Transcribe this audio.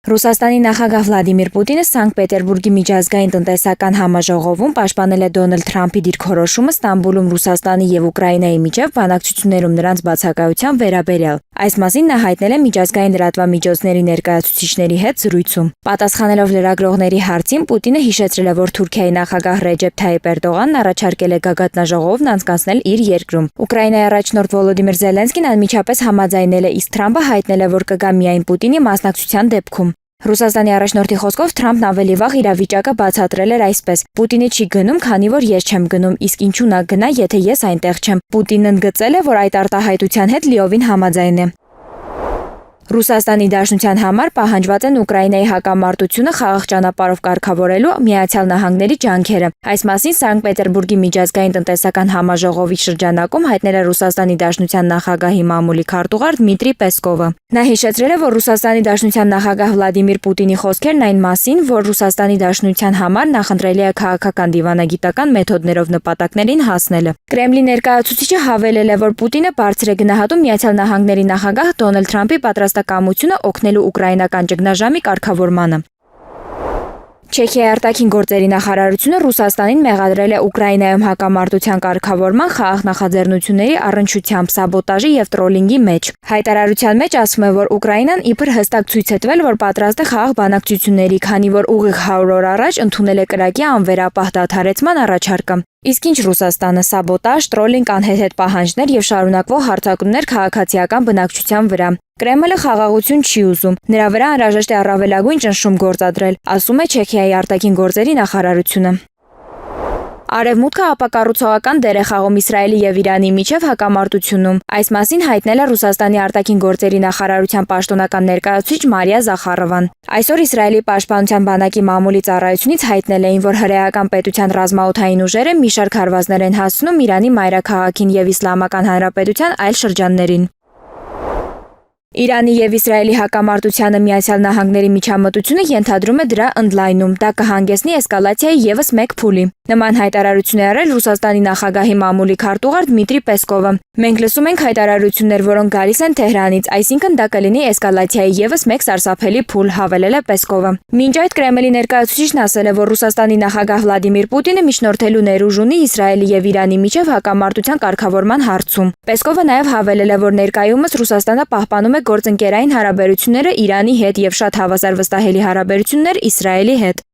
Ռուսաստանի նախագահ Վլադիմիր Պուտինը Սանկտ Պետերբուրգի միջազգային տնտեսական համաժողովում պաշտպանել է Դոնալդ Թրամփի դիրքորոշումը Ստամբուլում Ռուսաստանի եւ Ուկրաինայի միջև բանակցություններում նրանց բացակայության վերաբերյալ։ Այս մասին նա հայտնել է միջազգային լրատվամիջոցների ներկայացուցիչների հետ զրույցում։ Պատասխանելով լրագրողների հարցին, Պուտինը հիշեցրել է, որ Թուրքիայի նախագահ Ռեջեփ Թայիպ Էրդողանն առաջարկել է գագաթնաժողովն անցկացնել իր երկրում։ Ուկրաինայի առաջնորդ Վոլոդիմիր Զելենսկին անմիջապես համաձայնել է, իսկ Թրամփը հայտնել է, որ կգա միայն Պուտինի մասնակցության դեպքում։ Ռուսաստանի առաջնորդի խոսքով Թրամփն ավելի վաղ իրավիճակը բացատրել էր այսպես. Պուտինը չի գնում, քանի որ ես չեմ գնում, իսկ ինչու նա գնա, եթե ես այնտեղ չեմ։ Պուտինն ընդգծել է, որ այդ արտահայտության հետ լիովին համաձայն է։ Ռուսաստանի Դաշնության համար պահանջված են Ուկրաինայի հակամարտությունը խաղաղ ճանապարհով կարգավորելու Միացյալ Նահանգների ջանքերը։ Այս մասին Սանկտ Պետերբուրգի միջազգային տնտեսական համաժողովի շրջանակում հայտնել է Ռուսաստանի Դաշնության նախագահի մամուլի քարտուղար Դմիտրի Պեսկովը։ Նա հիշեցրել է, որ Ռուսաստանի Դաշնության նախագահ Վլադիմիր Պուտինի խոսքերն այն մասին, որ Ռուսաստանի Դաշնության համար նախընտրելի է քաղաքական դիվանագիտական մեթոդներով նպատակներին հասնելը։ Կրեմլի ներկայացուցիչը հավելել է, որ Պուտինը բարձր է գնահատում Միացյալ Նահանգների նախագահ Դոնալդ Թրամփի պատրաստակամությունը օգնելու ուկրաինական ճգնաժամի կարգավորմանը։ Չեխիայի արտաքին գործերի նախարարությունը Ռուսաստանին մեղադրել է Ուկրաինայում հակամարտության կարգավորման խաղաղ նախաձեռնությունների առնչությամբ սաբոտաժի եւ տրոլինգի մեջ։ Հայտարարության մեջ ասվում է, որ Ուկրաինան իբր հստակ ցույց է տվել, որ պատրաստ է խաղաղ բանակցությունների, քանի որ ուղիղ 100 օր առաջ ընդունել է կրակի անվերապահ դադարեցման առաջարկը։ Իսկ ինչ Ռուսաստանը սաբոտաժ, տրոլինգ, անհեթեթ պահանջներ եւ շարունակվող հարձակումներ քաղաքացիական բնակչության վրա։ Կրեմլը խաղաղություն չի ուզում։ Նրա վրա անհրաժեշտ է առավելագույն ճնշում գործադրել, ասում է Չեխիայի արտաքին գործերի նախարարությունը։ Արևմուտքը ապակառուցողական դեր է խաղում Իսրայելի եւ Իրանի միջև հակամարտությունում։ Այս մասին հայտնել է Ռուսաստանի արտաքին գործերի նախարարության պաշտոնական ներկայացուցիչ Մարիա Զախարովան։ Այսօր Իսրայելի պաշտպանության բանակի մամուլի ծառայությունից հայտնել էին, որ հրեական պետության ռազմաօդային ուժերը մի շարք հարվածներ են հասցնում Իրանի մայրաքաղաքին եւ Իսլամական Հանրապետության այլ շրջաններին։ Իրանի եւ Իսրայելի հակամարտությանը Միացյալ Նահանգների միջամտությունը ենթադրում է դրա ընդլայնում։ Դա կհանգեցնի էսկալացիայի եւս մեկ փուլի։ Նման հայտարարություն է արել Ռուսաստանի նախագահի մամուլի քարտուղար Դմիտրի Պեսկովը։ Մենք լսում ենք հայտարարություններ, որոնք գալիս են Թեհրանից, այսինքն դա կլինի էսկալացիայի եւս մեկ սարսափելի փուլ, հավելել է Պեսկովը։ Մինչ այդ Կրեմլի ներկայացուցիչն ասել է, որ Ռուսաստանի նախագահ Վլադիմիր Պուտինը միջնորդելու ներուժ ունի Իսրայելի եւ Իրանի միջև հակամարտության կարգավորման հարցում։ Պեսկովը նաեւ հավելել է, որ ներկայումս Ռուսաստանը պահպանում է գործընկերային հարաբերությունները Իրանի հետ եւ շատ հավասար վստահելի հարաբերություններ Իսրայելի հետ։